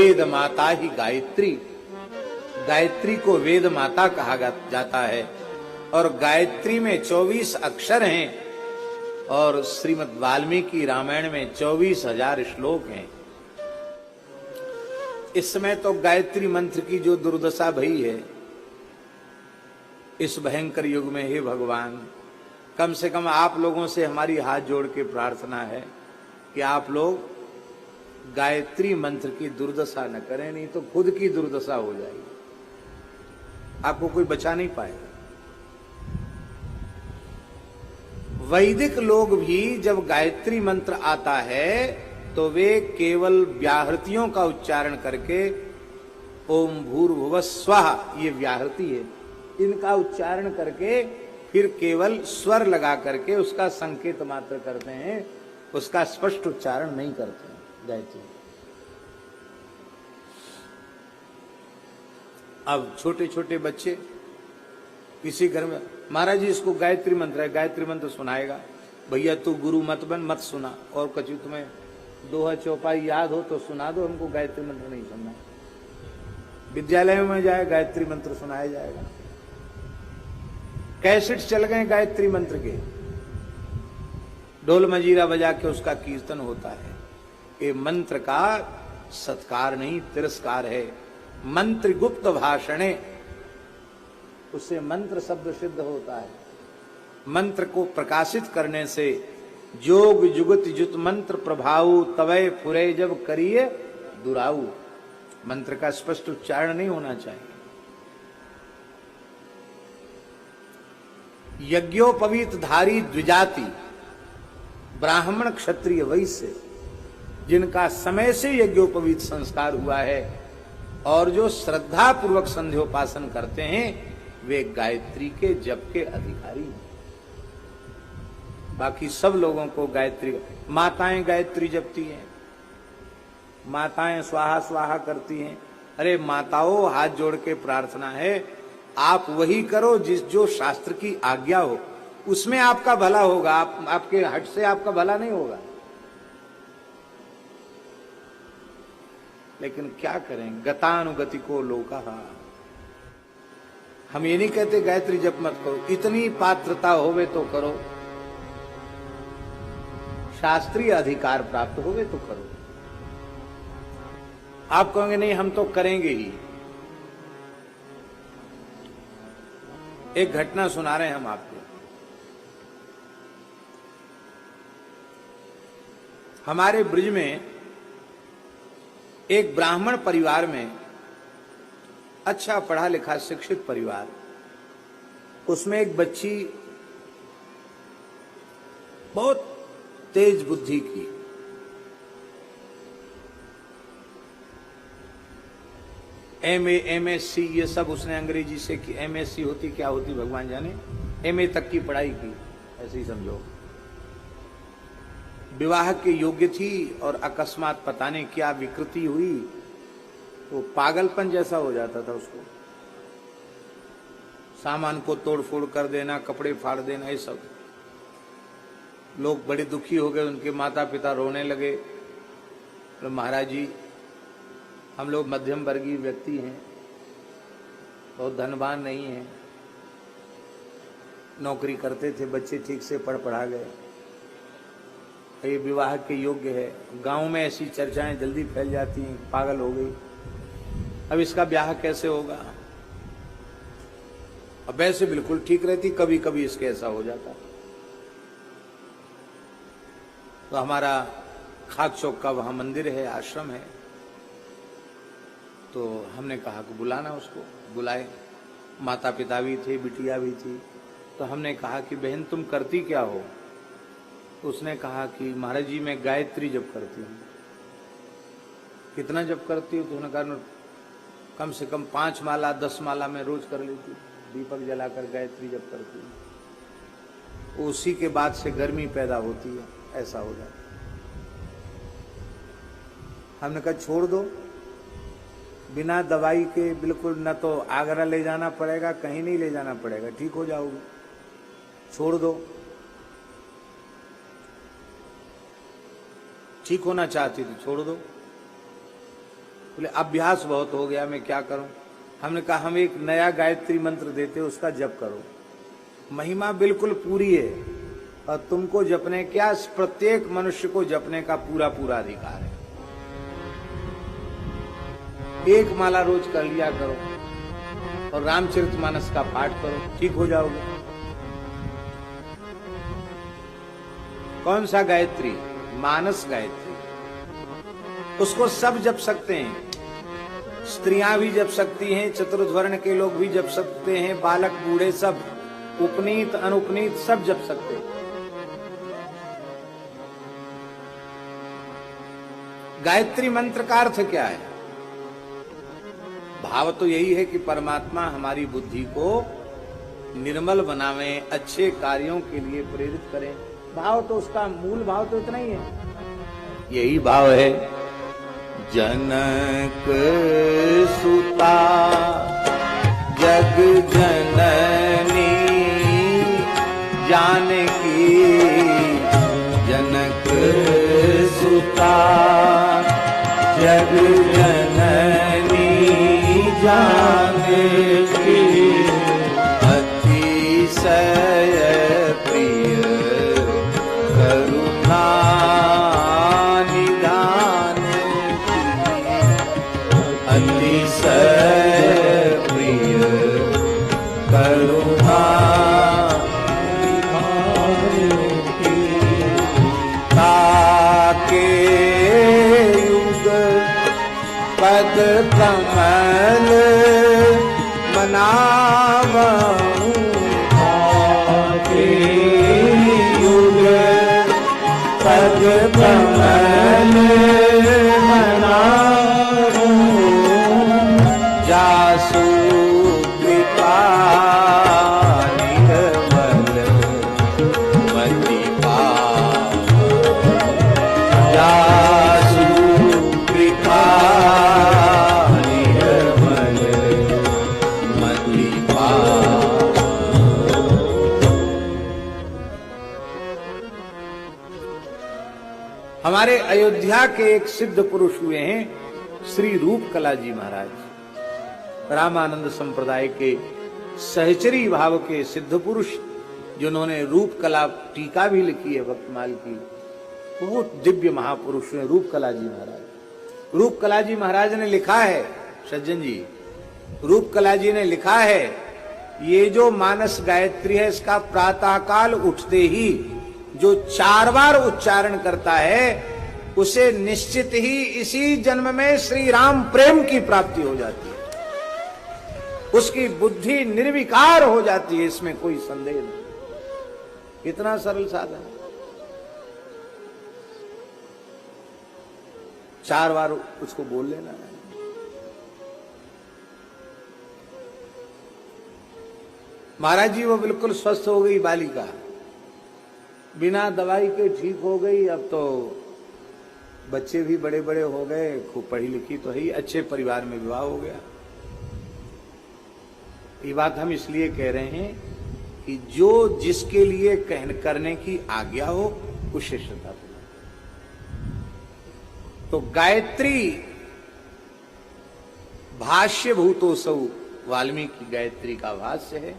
वेद माता ही गायत्री। गायत्री को वेद माता कहा जाता है और गायत्री में 24 अक्षर हैं और श्रीमद् वाल्मीकि रामायण में 24,000 श्लोक हैं। इस समय तो गायत्री मंत्र की जो दुर्दशा भई है इस भयंकर युग में, हे भगवान, कम से कम आप लोगों से हमारी हाथ जोड़ के प्रार्थना है कि आप लोग गायत्री मंत्र की दुर्दशा न करें, नहीं तो खुद की दुर्दशा हो जाएगी, आपको कोई बचा नहीं पाएगा। वैदिक लोग भी जब गायत्री मंत्र आता है तो वे केवल व्याहृतियों का उच्चारण करके ओम भूर्भुवः स्वः, ये व्याहृति है, इनका उच्चारण करके फिर केवल स्वर लगा करके उसका संकेत मात्र करते हैं, उसका स्पष्ट उच्चारण नहीं करते हैं गायत्री। अब छोटे छोटे बच्चे किसी घर में, महाराज जी इसको गायत्री मंत्र है, गायत्री मंत्र सुनाएगा, भैया तू गुरु मत बन, मत सुना, और कछु तुम्हें दोहा चौपाई याद हो तो सुना दो, हमको गायत्री मंत्र नहीं सुनना। विद्यालय में जाए गायत्री मंत्र सुनाया जाएगा, कैसेट चल गए गायत्री मंत्र के, ढोल मजीरा बजा के उसका कीर्तन होता है। ये मंत्र का सत्कार नहीं, तिरस्कार है। मंत्र गुप्त भाषणे, उससे मंत्र शब्द सिद्ध होता है। मंत्र को प्रकाशित करने से जोग जुगत जुत मंत्र प्रभाऊ तवय फुरे जब करिए दुराऊ, मंत्र का स्पष्ट उच्चारण नहीं होना चाहिए। यज्ञोपवीत धारी द्विजाति, ब्राह्मण क्षत्रिय वैश्य, जिनका समय से यज्ञोपवीत संस्कार हुआ है और जो श्रद्धा पूर्वक संध्योपासन करते हैं, वे गायत्री के जप के अधिकारी हैं। बाकी सब लोगों को गायत्री, माताएं गायत्री जपती हैं, माताएं स्वाहा स्वाहा करती हैं। अरे माताओं, हाथ जोड़ के प्रार्थना है, आप वही करो जिस जो शास्त्र की आज्ञा हो, उसमें आपका भला होगा, आपके हट से आपका भला नहीं होगा। लेकिन क्या करें, गतानुगति को लोका। हम ये नहीं कहते गायत्री जप मत करो, इतनी पात्रता होवे तो करो, शास्त्रीय अधिकार प्राप्त होवे तो करो। आप कहोगे नहीं हम तो करेंगे ही। एक घटना सुना रहे हैं हम आपको। हमारे ब्रिज में एक ब्राह्मण परिवार में, अच्छा पढ़ा लिखा शिक्षित परिवार, उसमें एक बच्ची बहुत तेज बुद्धि की, एमए एमएससी ये सब उसने अंग्रेजी से की। एमएससी होती क्या होती भगवान जाने, एमए तक की पढ़ाई की, ऐसे ही समझो। विवाह के योग्य थी और अकस्मात पता नहीं क्या विकृति हुई, तो पागलपन जैसा हो जाता था उसको, सामान को तोड़ फोड़ कर देना, कपड़े फाड़ देना, ये सब। लोग बड़े दुखी हो गए, उनके माता पिता रोने लगे। तो महाराज जी हम लोग मध्यम वर्गीय व्यक्ति हैं, बहुत धनवान नहीं हैं, नौकरी करते थे, बच्चे ठीक से पढ़ पढ़ा गए, ये विवाह के योग्य है। गांव में ऐसी चर्चाएं जल्दी फैल जाती हैं, पागल हो गई, अब इसका ब्याह कैसे होगा। अब वैसे बिल्कुल ठीक रहती, कभी कभी इसके ऐसा हो जाता। तो हमारा खाक चौक का वहां मंदिर है, आश्रम है, तो हमने कहा कि बुलाना उसको। बुलाए, माता पिता भी थे, बिटिया भी थी। तो हमने कहा कि बहन तुम करती क्या हो। तो उसने कहा कि महाराज जी मैं गायत्री जप करती हूँ। कितना जप करती हूँ। तो उसने कहा कम से कम 5 माला 10 माला मैं रोज कर लेती हूँ, दीपक जलाकर गायत्री जप करती हूँ। उसी के बाद से गर्मी पैदा होती है, ऐसा हो जाता। हमने कहा छोड़ दो, बिना दवाई के बिल्कुल, न तो आगरा ले जाना पड़ेगा, कहीं नहीं ले जाना पड़ेगा, ठीक हो जाओगे, छोड़ दो। ठीक होना चाहती थी, छोड़ दो। बोले अभ्यास बहुत हो गया, मैं क्या करूं। हमने कहा हम एक नया गायत्री मंत्र देते, उसका जप करो, महिमा बिल्कुल पूरी है और तुमको जपने क्या, प्रत्येक मनुष्य को जपने का पूरा पूरा अधिकार है। एक माला रोज कर लिया करो और रामचरितमानस का पाठ करो, ठीक हो जाओगे। कौन सा गायत्री? मानस गायत्री। उसको सब जप सकते हैं, स्त्रियां भी जप सकती हैं, चतुर्वर्ण के लोग भी जप सकते हैं, बालक बूढ़े सब, उपनीत अनुपनीत सब जप सकते हैं। गायत्री मंत्र का अर्थ क्या है? भाव तो यही है कि परमात्मा हमारी बुद्धि को निर्मल बनावे, अच्छे कार्यों के लिए प्रेरित करें। भाव तो उसका मूल भाव तो इतना ही है, यही भाव है। जनक सुता जग जननी जानकी, जनक सुता जग जननी जानकी, अतिशय प्रिय करुणा निधान की, अतिशय प्रिय करुणा निधान की, ताके युग पद कमल मनावऊं, ताके युग पद कमल मनावऊं, जासु कृपा निर्मल मति पावऊं, जासु कृपा निर्मल मति पावऊं। हमारे अयोध्या के एक सिद्ध पुरुष हुए हैं श्री रूपकला जी महाराज, रामानंद संप्रदाय के सहचरी भाव के सिद्ध पुरुष, जिन्होंने रूपकला टीका भी लिखी है भक्तमाल की, वो दिव्य महापुरुष हैं रूपकला जी महाराज। रूपकला जी महाराज ने लिखा है, सज्जन जी, रूपकला जी ने लिखा है, ये जो मानस गायत्री है इसका प्रातःकाल उठते ही जो 4 बार उच्चारण करता है उसे निश्चित ही इसी जन्म में श्री राम प्रेम की प्राप्ति हो जाती है, उसकी बुद्धि निर्विकार हो जाती है, इसमें कोई संदेह नहीं। कितना सरल साधन, 4 बार उसको बोल लेना है। महाराज जी वो बिल्कुल स्वस्थ हो गई बालिका, बिना दवाई के ठीक हो गई। अब तो बच्चे भी बड़े बड़े हो गए, खूब पढ़ी लिखी तो है, अच्छे परिवार में विवाह हो गया। ये बात हम इसलिए कह रहे हैं कि जो जिसके लिए करने की आज्ञा हो उसे श्रद्धा। तो गायत्री भाष्य भूतोसौ, वाल्मीकि गायत्री का भाष्य है।